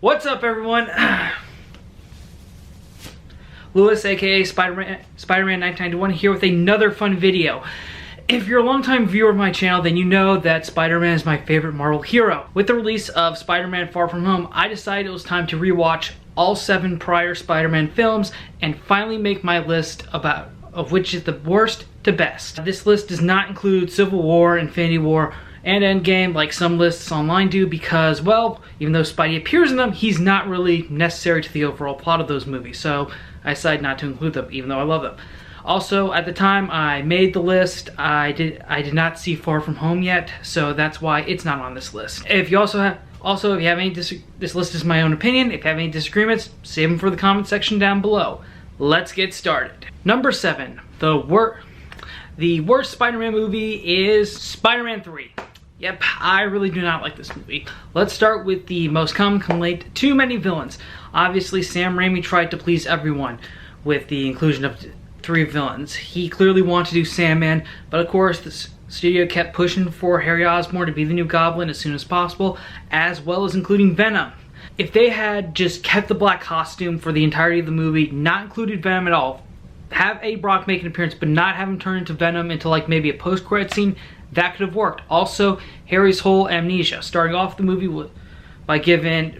What's up, everyone? Lewis, aka SpiderMan 1991, here with another fun video. If you're a longtime viewer of my channel, then you know that Spider-Man is my favorite Marvel hero. With the release of Spider-Man Far From Home, I decided it was time to rewatch all 7 prior Spider-Man films and finally make my list of which is the worst to best. This list does not include Civil War, Infinity War, and Endgame like some lists online do because, well, even though Spidey appears in them, he's not really necessary to the overall plot of those movies, so I decided not to include them, even though I love them. Also, at the time I made the list, I did not see Far From Home yet, so that's why it's not on this list. If you if you have any this list is my own opinion. If you have any disagreements, save them for the comment section down below. Let's get started. Number 7, the worst Spider-Man movie is Spider-Man 3. Yep, I really do not like this movie. Let's start with the most common complaint: too many villains. Obviously, Sam Raimi tried to please everyone with the inclusion of 3 villains. He clearly wanted to do Sandman, but of course the studio kept pushing for Harry Osborn to be the new Goblin as soon as possible, as well as including Venom. If they had just kept the black costume for the entirety of the movie, not included Venom at all, have Eddie Brock make an appearance, but not have him turn into Venom until like maybe a post-credit scene, that could have worked. Also, Harry's whole amnesia, starting off the movie by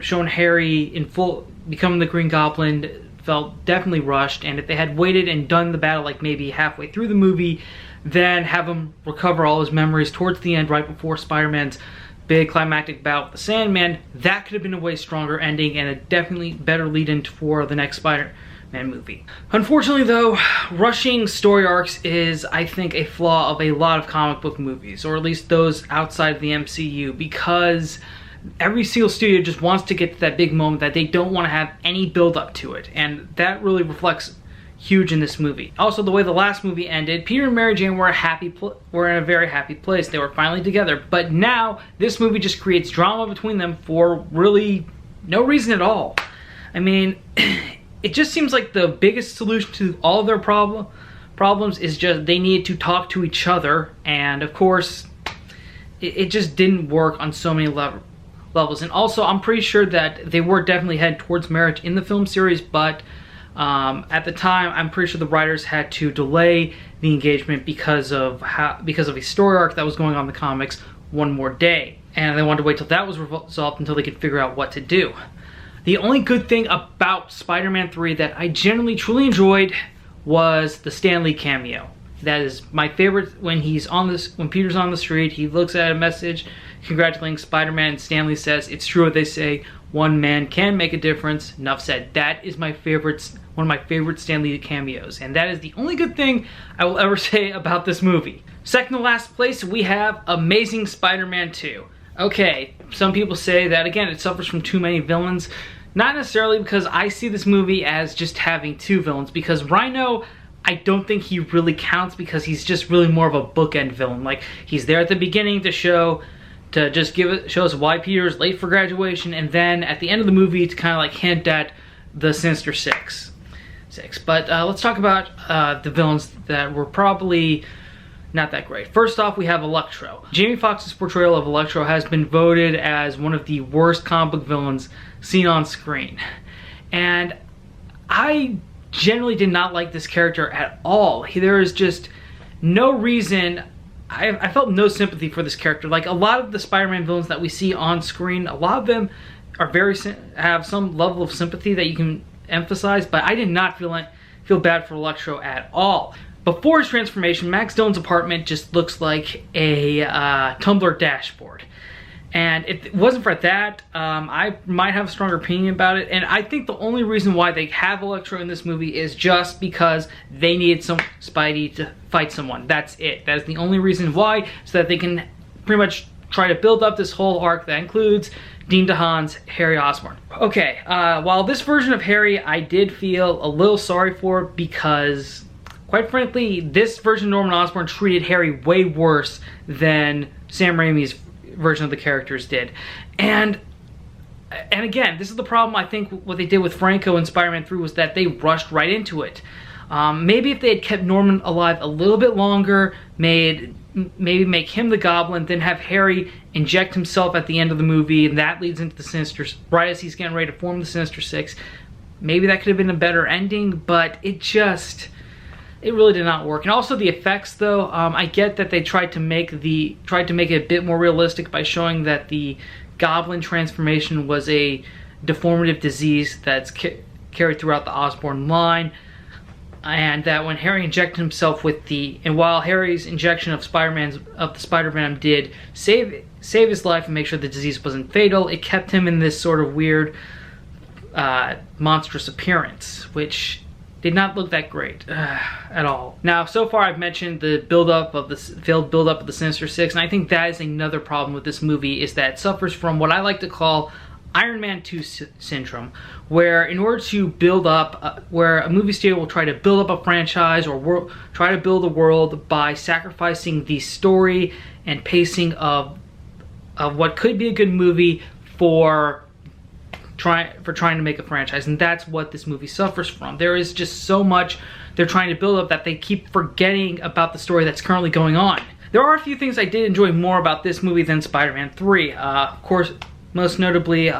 showing Harry in full becoming the Green Goblin, felt definitely rushed. And if they had waited and done the battle like maybe halfway through the movie, then have him recover all his memories towards the end, right before Spider-Man's big climactic bout with the Sandman, that could have been a way stronger ending and a definitely better lead-in for the next Spider-Man movie. Unfortunately though, rushing story arcs is, I think, a flaw of a lot of comic book movies, or at least those outside of the MCU, because every single studio just wants to get to that big moment that they don't want to have any build up to it, and that really reflects huge in this movie. Also, the way the last movie ended, Peter and Mary Jane were in a very happy place. They were finally together, but now this movie just creates drama between them for really no reason at all. I mean, it just seems like the biggest solution to all of their problems is just they need to talk to each other, and of course it just didn't work on so many levels. And also, I'm pretty sure that they were definitely headed towards marriage in the film series, but at the time I'm pretty sure the writers had to delay the engagement because of a story arc that was going on in the comics one more day, and they wanted to wait till that was resolved until they could figure out what to do. The only good thing about Spider-Man 3 that I genuinely truly enjoyed was the Stan Lee cameo. That is my favorite. When Peter's on the street, he looks at a message congratulating Spider-Man, and Stan Lee says, "It's true what they say, one man can make a difference." Enough said. That is my favorite, one of my favorite Stan Lee cameos, and that is the only good thing I will ever say about this movie. Second to last place, we have Amazing Spider-Man 2. Okay, some people say that, again, it suffers from too many villains. Not necessarily, because I see this movie as just having 2 villains, because Rhino, I don't think he really counts because he's just really more of a bookend villain. Like, he's there at the beginning to show us why Peter is late for graduation, and then at the end of the movie to kind of like hint at the Sinister Six. But let's talk about the villains that were probably not that great. First off, we have Electro. Jamie Foxx's portrayal of Electro has been voted as one of the worst comic book villains seen on screen. And I generally did not like this character at all. There is just no reason. I felt no sympathy for this character. Like, a lot of the Spider-Man villains that we see on screen, a lot of them are have some level of sympathy that you can emphasize, but I did not feel bad for Electro at all. Before his transformation, Max Dillon's apartment just looks like a Tumblr dashboard. And if it wasn't for that, I might have a stronger opinion about it. And I think the only reason why they have Electro in this movie is just because they needed some Spidey to fight someone. That's it. That is the only reason why, so that they can pretty much try to build up this whole arc that includes Dean DeHaan's Harry Osborn. Okay, while this version of Harry I did feel a little sorry for, because quite frankly, this version of Norman Osborn treated Harry way worse than Sam Raimi's version of the characters did. And again, this is the problem. I think what they did with Franco in Spider-Man 3 was that they rushed right into it. Maybe if they had kept Norman alive a little bit longer, made maybe make him the Goblin, then have Harry inject himself at the end of the movie, and that leads into the Sinister, right as he's getting ready to form the Sinister Six. Maybe that could have been a better ending, but it really did not work. And also the effects, though, I get that they tried to make it a bit more realistic by showing that the Goblin transformation was a deformative disease that's carried throughout the Osborn line. And that when Harry injected himself and while Harry's injection of the Spider-Venom did save his life and make sure the disease wasn't fatal, it kept him in this sort of weird, monstrous appearance, which did not look that great at all. Now, so far I've mentioned the failed build-up of the Sinister Six, and I think that is another problem with this movie, is that it suffers from what I like to call Iron Man 2 syndrome, where in order to build up, where a movie studio will try to build up a franchise or try to build a world by sacrificing the story and pacing of what could be a good movie for trying to make a franchise, and that's what this movie suffers from. There is just so much they're trying to build up that they keep forgetting about the story that's currently going on. There are a few things I did enjoy more about this movie than Spider-Man 3. Of course, most notably,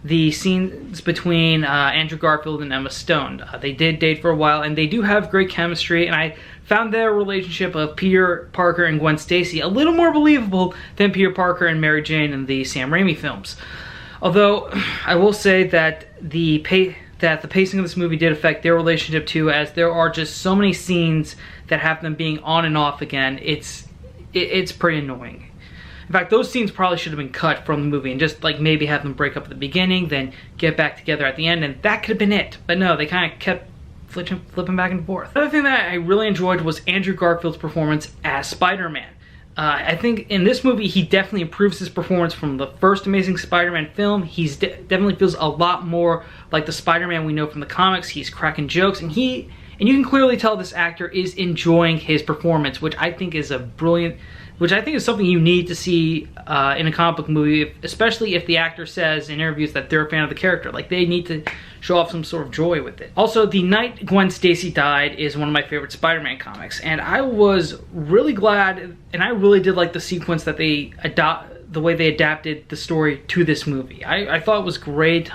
the scenes between Andrew Garfield and Emma Stone. They did date for a while, and they do have great chemistry, and I found their relationship of Peter Parker and Gwen Stacy a little more believable than Peter Parker and Mary Jane in the Sam Raimi films. Although, I will say that the pacing of this movie did affect their relationship too, as there are just so many scenes that have them being on and off again. It's pretty annoying. In fact, those scenes probably should have been cut from the movie and just like maybe have them break up at the beginning, then get back together at the end, and that could have been it. But no, they kind of kept flipping back and forth. Another thing that I really enjoyed was Andrew Garfield's performance as Spider-Man. I think in this movie, he definitely improves his performance from the first Amazing Spider-Man film. He's definitely feels a lot more like the Spider-Man we know from the comics. He's cracking jokes, and you can clearly tell this actor is enjoying his performance, which I think is something you need to see in a comic book movie, especially if the actor says in interviews that they're a fan of the character. Like, they need to show off some sort of joy with it. Also, the night Gwen Stacy died is one of my favorite Spider-Man comics, and I was really glad, and I really did like the sequence that the way they adapted the story to this movie. I thought it was great.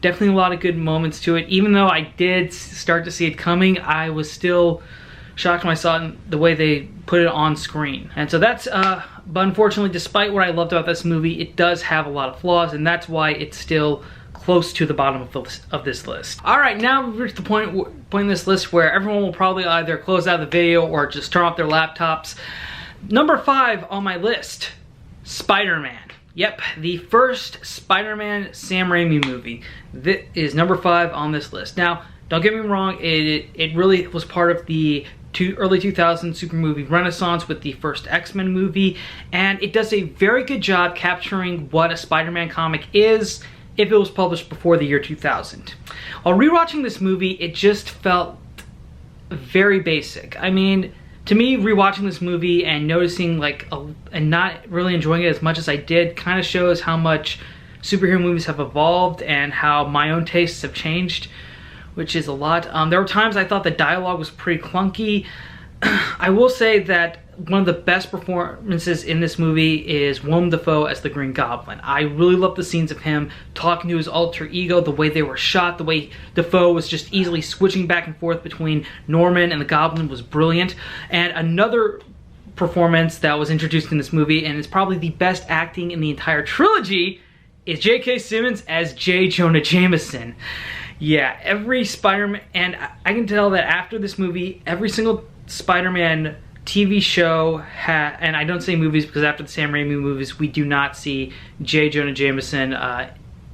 Definitely a lot of good moments to it. Even though I did start to see it coming, I was still shocked when I saw it the way they put it on screen. And so that's, but unfortunately, despite what I loved about this movie, it does have a lot of flaws, and that's why it's still close to the bottom of this list. Alright, now we've reached the point in this list where everyone will probably either close out the video or just turn off their laptops. Number 5 on my list, Spider-Man. Yep, the first Spider-Man Sam Raimi movie. This is number 5 on this list. Now, don't get me wrong, it really was part of the early 2000s super movie renaissance with the first X-Men movie, and it does a very good job capturing what a Spider-Man comic is if it was published before the year 2000. While rewatching this movie, it just felt very basic. I mean, to me, rewatching this movie and noticing and not really enjoying it as much as I did kind of shows how much superhero movies have evolved and how my own tastes have changed, which is a lot. There were times I thought the dialogue was pretty clunky. I will say that one of the best performances in this movie is Willem Dafoe as the Green Goblin. I really love the scenes of him talking to his alter ego, the way they were shot, the way Dafoe was just easily switching back and forth between Norman and the Goblin was brilliant. And another performance that was introduced in this movie, and is probably the best acting in the entire trilogy, is J.K. Simmons as J. Jonah Jameson. Yeah, every Spider-Man, and I can tell that after this movie, every single Spider-Man TV show and I don't say movies because after the Sam Raimi movies, we do not see J. Jonah Jameson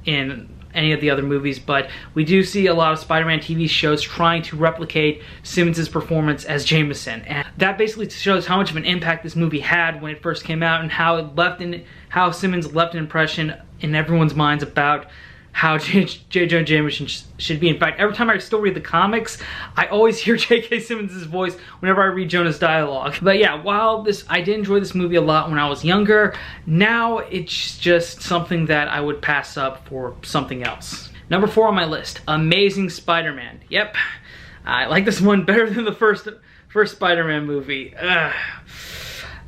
in any of the other movies, but we do see a lot of Spider-Man TV shows trying to replicate Simmons' performance as Jameson. And that basically shows how much of an impact this movie had when it first came out, and how Simmons left an impression in everyone's minds about how J. Jonah Jameson should be. In fact, every time I still read the comics, I always hear J.K. Simmons' voice whenever I read Jonah's dialogue. But yeah, while I did enjoy this movie a lot when I was younger, now it's just something that I would pass up for something else. Number 4 on my list, Amazing Spider-Man. Yep, I like this one better than the first Spider-Man movie.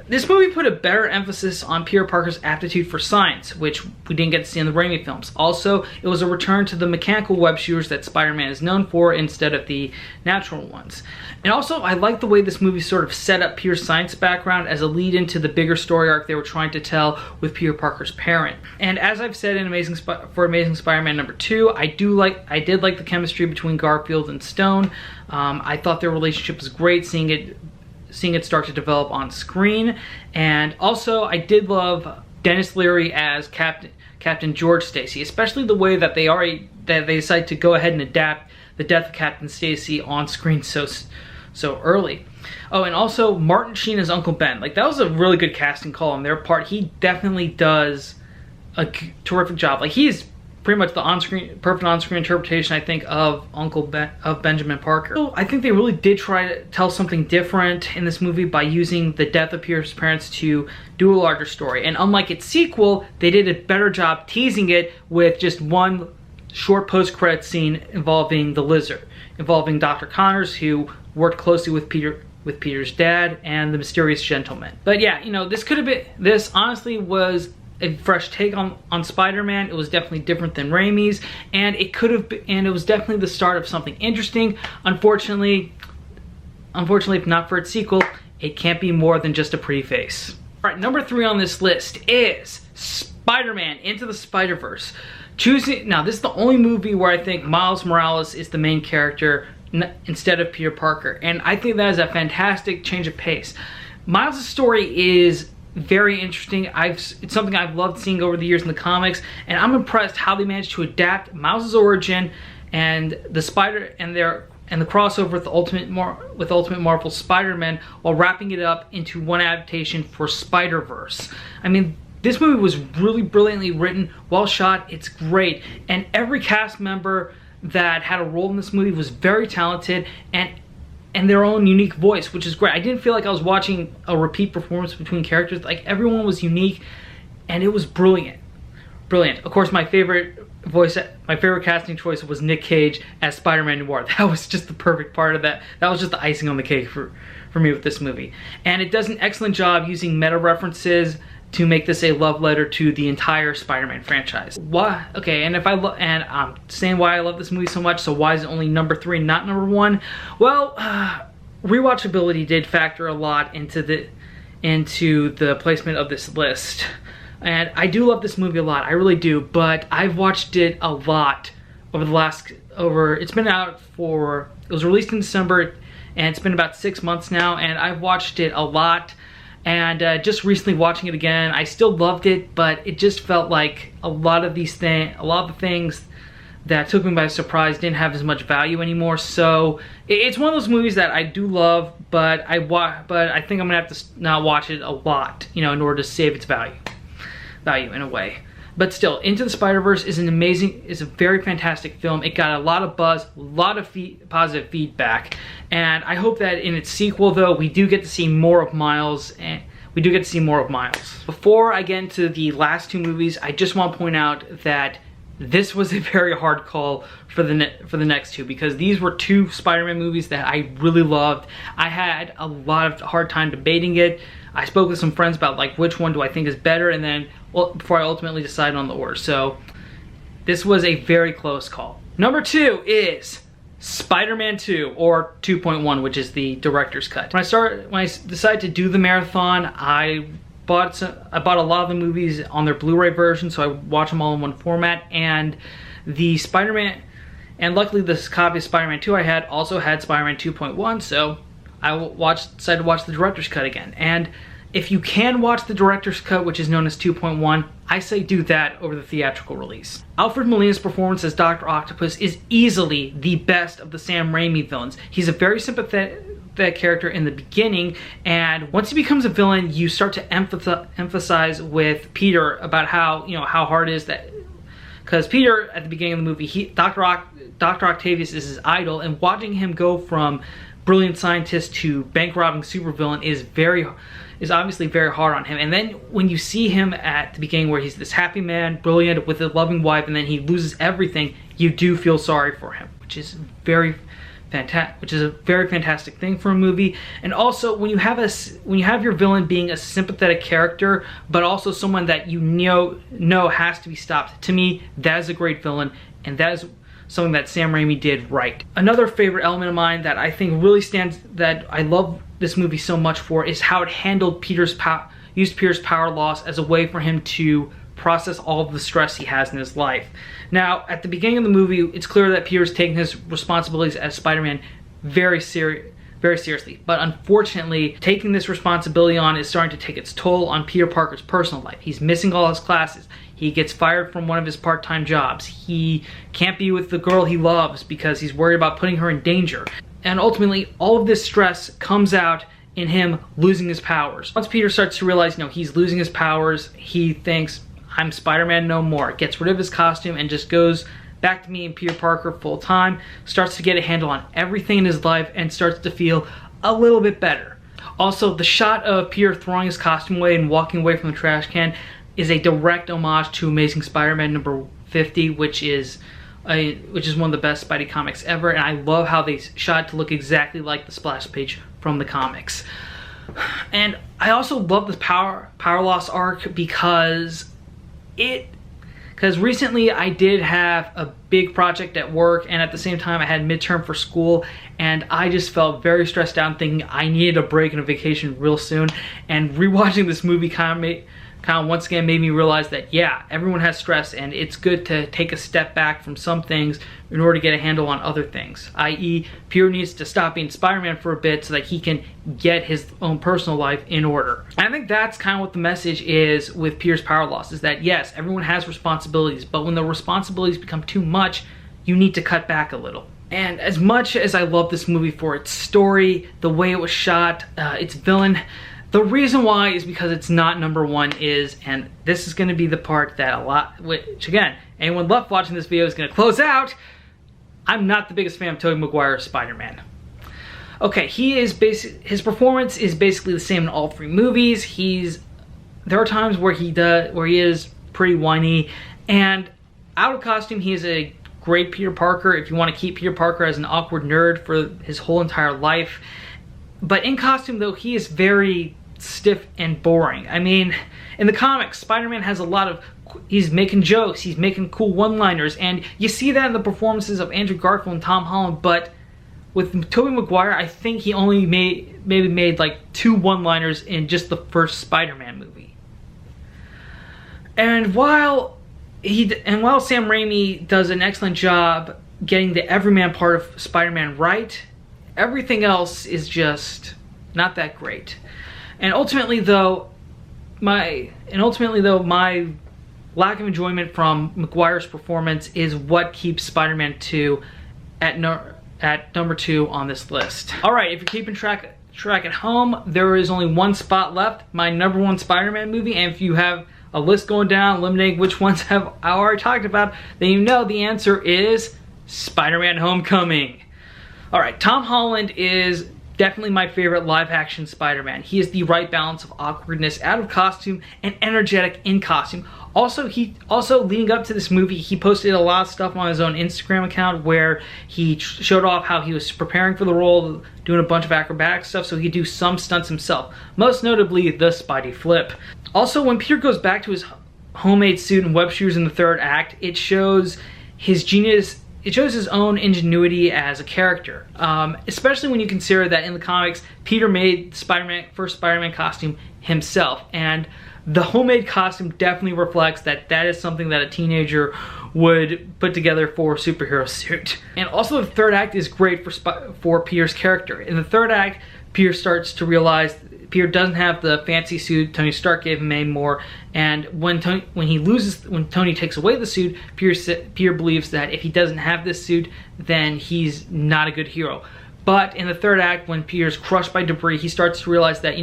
This movie put a better emphasis on Peter Parker's aptitude for science, which we didn't get to see in the Raimi films. Also, it was a return to the mechanical web shooters that Spider-Man is known for instead of the natural ones. And also, I like the way this movie sort of set up Peter's science background as a lead into the bigger story arc they were trying to tell with Peter Parker's parent. And as I've said in Amazing Spider-Man number 2, I did like the chemistry between Garfield and Stone. I thought their relationship was great, seeing it start to develop on screen. And also, I did love Dennis Leary as Captain George Stacy, especially the way that they decide to go ahead and adapt the death of Captain Stacy on screen so early. Oh, and also Martin Sheen as Uncle Ben. Like, that was a really good casting call on their part. He definitely does a terrific job. Like, he is pretty much the perfect on-screen interpretation, I think, of Benjamin Parker. So I think they really did try to tell something different in this movie by using the death of Peter's parents to do a larger story. And unlike its sequel, they did a better job teasing it with just one short post-credit scene involving the Lizard, involving Dr. Connors, who worked closely with Peter's dad, and the mysterious gentleman. But yeah, you know, this honestly was a fresh take on Spider-Man. It was definitely different than Raimi's, and it was definitely the start of something interesting. Unfortunately, if not for its sequel, it can't be more than just a pretty face. All right, number 3 on this list is Spider-Man Into the Spider-Verse. Now, this is the only movie where I think Miles Morales is the main character instead of Peter Parker, and I think that is a fantastic change of pace. Miles' story is very interesting. It's something I've loved seeing over the years in the comics, and I'm impressed how they managed to adapt Miles' origin and the crossover with Ultimate Marvel Spider-Man while wrapping it up into one adaptation for SpiderVerse. I mean, this movie was really brilliantly written, well shot, it's great, and every cast member that had a role in this movie was very talented and their own unique voice, which is great. I didn't feel like I was watching a repeat performance between characters. Like, everyone was unique, and it was brilliant. Brilliant. Of course, my favorite casting choice was Nick Cage as Spider-Man Noir. That was just the perfect part of that. That was just the icing on the cake for me with this movie. And it does an excellent job using meta references to make this a love letter to the entire Spider-Man franchise. Why? Okay, and I'm saying why I love this movie so much, so why is it only number 3, not number 1? Well, rewatchability did factor a lot into the placement of this list. And I do love this movie a lot, I really do, but I've watched it a lot over the last, it's been out it was released in December, and it's been about 6 months now, and I've watched it a lot. And just recently watching it again, I still loved it, but it just felt like a lot of the things that took me by surprise didn't have as much value anymore. So it's one of those movies that I do love, but I think I'm gonna have to not watch it a lot, you know, in order to save its value in a way. But still, Into the Spider-Verse is a very fantastic film. It got a lot of buzz, a lot of positive feedback, and I hope that in its sequel, though, we do get to see more of Miles, Before I get into the last 2 movies, I just want to point out that this was a very hard call for the next 2, because these were 2 Spider-Man movies that I really loved. I had a lot of hard time debating it. I spoke with some friends about, like, which one do I think is better, and then, well, before I ultimately decided on the order. So this was a very close call. Number 2 is Spider-Man 2, or 2.1, which is the director's cut. When I decided to do the marathon, I bought a lot of the movies on their Blu-ray version, so I watched them all in one format. And the Spider-Man, and luckily this copy of Spider-Man 2 I had also had Spider-Man 2.1, so I decided to watch the director's cut again. And if you can watch the director's cut, which is known as 2.1, I say do that over the theatrical release. Alfred Molina's performance as Dr. Octopus is easily the best of the Sam Raimi villains. He's a very sympathetic character in the beginning, and once he becomes a villain, you start to emphasize with Peter about how hard it is that, because Peter at the beginning of the movie, Dr. Octavius is his idol, and watching him go from brilliant scientist to bank robbing supervillain is obviously very hard on him. And then when you see him at the beginning where he's this happy man, brilliant, with a loving wife, and then he loses everything, you do feel sorry for him, which is very, very fantastic thing for a movie. And also, when you have your villain being a sympathetic character, but also someone that you know has to be stopped, to me, that is a great villain, and that is something that Sam Raimi did right. Another favorite element of mine that I think really that I love this movie so much for is how it handled used Peter's power loss as a way for him to process all of the stress he has in his life. Now, at the beginning of the movie, it's clear that Peter's taking his responsibilities as Spider-Man very seriously. But unfortunately, taking this responsibility on is starting to take its toll on Peter Parker's personal life. He's missing all his classes. He gets fired from one of his part-time jobs. He can't be with the girl he loves because he's worried about putting her in danger. And ultimately, all of this stress comes out in him losing his powers. Once Peter starts to realize, he's losing his powers, he thinks, I'm Spider-Man no more. Gets rid of his costume and just goes back to being Peter Parker full time, starts to get a handle on everything in his life, and starts to feel a little bit better. Also, the shot of Peter throwing his costume away and walking away from the trash can is a direct homage to Amazing Spider-Man number 50, which is one of the best Spidey comics ever, and I love how they shot it to look exactly like the splash page from the comics. And I also love the power loss arc because recently I did have a big project at work, and at the same time I had midterm for school, and I just felt very stressed out thinking I needed a break and a vacation real soon. And rewatching this movie kind of once again made me realize that, yeah, everyone has stress, and it's good to take a step back from some things in order to get a handle on other things. I.e., Peter needs to stop being Spider-Man for a bit so that he can get his own personal life in order. And I think that's kind of what the message is with Peter's power loss, is that yes, everyone has responsibilities, but when the responsibilities become too much, you need to cut back a little. And as much as I love this movie for its story, the way it was shot, its villain, the reason why is because it's not number one is, and this is going to be the part that which again, anyone left watching this video is going to close out, I'm not the biggest fan of Tobey Maguire's Spider-Man. Okay, his performance is basically the same in all three movies. There are times where he is pretty whiny, and out of costume he is a great Peter Parker if you want to keep Peter Parker as an awkward nerd for his whole entire life. But in costume, though, he is very stiff and boring. I mean, in the comics, Spider-Man has he's making jokes, he's making cool one-liners, and you see that in the performances of Andrew Garfield and Tom Holland, but with Tobey Maguire, I think he only maybe made like 2 one-liners in just the first Spider-Man movie. And while Sam Raimi does an excellent job getting the everyman part of Spider-Man right, everything else is just not that great. And ultimately though, my lack of enjoyment from Maguire's performance is what keeps Spider-Man 2 at number 2 on this list. Alright, if you're keeping track at home, there is only one spot left, my number 1 Spider-Man movie, and if you have a list going down eliminating which ones I already talked about, then you know the answer is SpiderMan Homecoming. Alright, Tom Holland is definitely my favorite live-action Spider-Man. He is the right balance of awkwardness out of costume and energetic in costume. Also, leading up to this movie, he posted a lot of stuff on his own Instagram account where he showed off how he was preparing for the role, doing a bunch of acrobatic stuff so he could do some stunts himself. Most notably, the Spidey flip. Also, when Peter goes back to his homemade suit and web shoes in the third act, it shows his genius. It shows his own ingenuity as a character, especially when you consider that in the comics, Peter made first Spider-Man costume himself, and the homemade costume definitely reflects that is something that a teenager would put together for a superhero suit. And also the third act is great for Peter's character. In the third act, Peter starts to realize Peter doesn't have the fancy suit Tony Stark gave him anymore, and when Tony takes away the suit, Peter believes that if he doesn't have this suit, then he's not a good hero. But in the third act, when Peter's crushed by debris, he starts to realize that,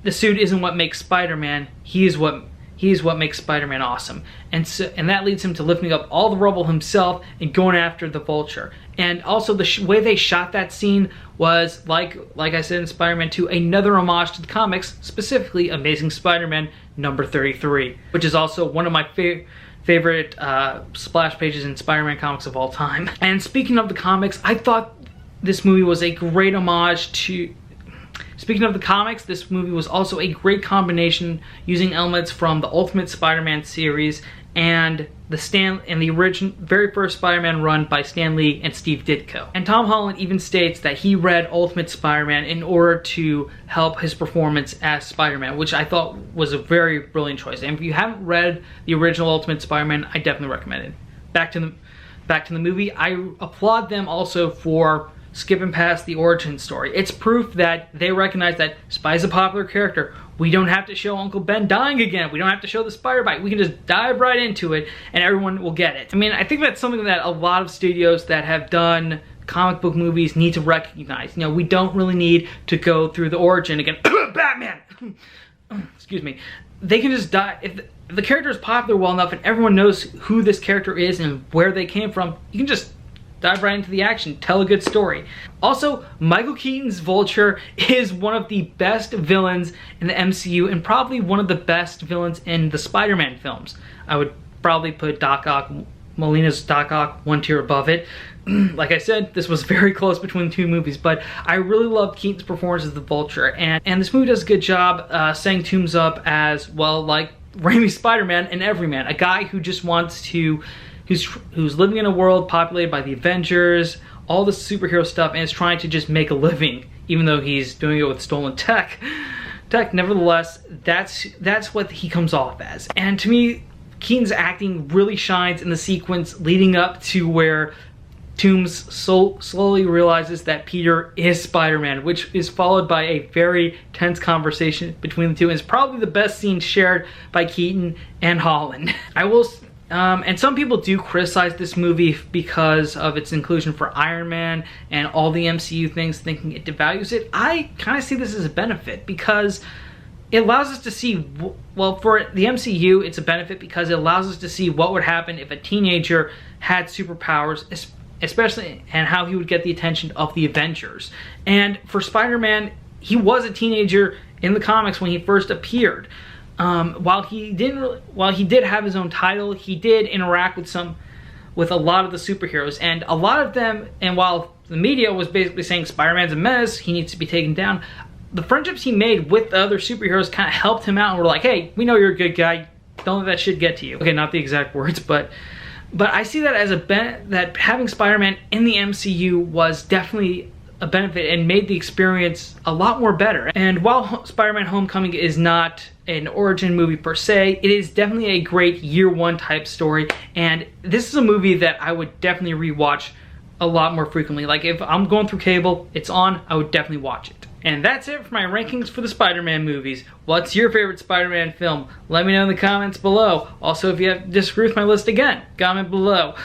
the suit isn't what makes Spider-Man, he is what makes Spider-Man awesome. And that leads him to lifting up all the rubble himself and going after the Vulture. And also the way they shot that scene was, like I said in Spider-Man 2, another homage to the comics, specifically Amazing Spider-Man number 33, which is also one of my favorite splash pages in Spider-Man comics of all time. And speaking of the comics, I thought this movie was a great homage to... Speaking of the comics, this movie was also a great combination using elements from the Ultimate Spider-Man series and the original very first Spider-Man run by Stan Lee and Steve Ditko. And Tom Holland even states that he read Ultimate Spider-Man in order to help his performance as Spider-Man, which I thought was a very brilliant choice. And if you haven't read the original Ultimate Spider-Man, I definitely recommend it. Back to the movie, I applaud them also for skipping past the origin story. It's proof that they recognize that Spidey's a popular character. We don't have to show Uncle Ben dying again. We don't have to show the spider bite. We can just dive right into it and everyone will get it. I mean, I think that's something that a lot of studios that have done comic book movies need to recognize. You know, we don't really need to go through the origin again. Batman! Excuse me. They can just die. If the character is popular well enough and everyone knows who this character is and where they came from, you can just dive right into the action, tell a good story. Also, Michael Keaton's Vulture is one of the best villains in the MCU and probably one of the best villains in the Spider-Man films. I would probably put Molina's Doc Ock one tier above it. Like I said, this was very close between the two movies, but I really loved Keaton's performance as the Vulture, and this movie does a good job setting Toomes up as, well, like Raimi's Spider-Man and Everyman, a guy who just wants to who's living in a world populated by the Avengers, all the superhero stuff, and is trying to just make a living, even though he's doing it with stolen tech. Nevertheless, that's what he comes off as. And to me, Keaton's acting really shines in the sequence leading up to where Toomes slowly realizes that Peter is Spider-Man, which is followed by a very tense conversation between the two, and is probably the best scene shared by Keaton and Holland. And some people do criticize this movie because of its inclusion for Iron Man and all the MCU things, thinking it devalues it. I kind of see this as a benefit because it allows us to see, well, for the MCU, it's a benefit because it allows us to see what would happen if a teenager had superpowers, especially, and how he would get the attention of the Avengers. And for Spider-Man, he was a teenager in the comics when he first appeared. While he did have his own title, he did interact with a lot of the superheroes, and a lot of them, and while the media was basically saying Spider-Man's a menace, he needs to be taken down, the friendships he made with the other superheroes kind of helped him out and were like, hey, we know you're a good guy, don't let that shit get to you. Okay, not the exact words, but I see that as that having Spider-Man in the MCU was definitely a benefit and made the experience a lot more better. And while SpiderMan Homecoming is not an origin movie per se, it is definitely a great year one type story, and this is a movie that I would definitely rewatch a lot more frequently. Like if I'm going through cable, it's on, I would definitely watch it. And that's it for my rankings for the Spider-Man movies. What's your favorite Spider-Man film? Let me know in the comments below. Also, if you disagree with my list again, comment below.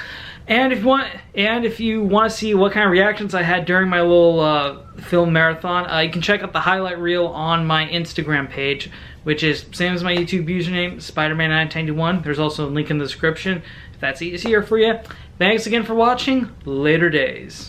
And if you want to see what kind of reactions I had during my little film marathon, you can check out the highlight reel on my Instagram page, which is same as my YouTube username, SpiderMan991. There's also a link in the description if that's easier for you. Thanks again for watching. Later days.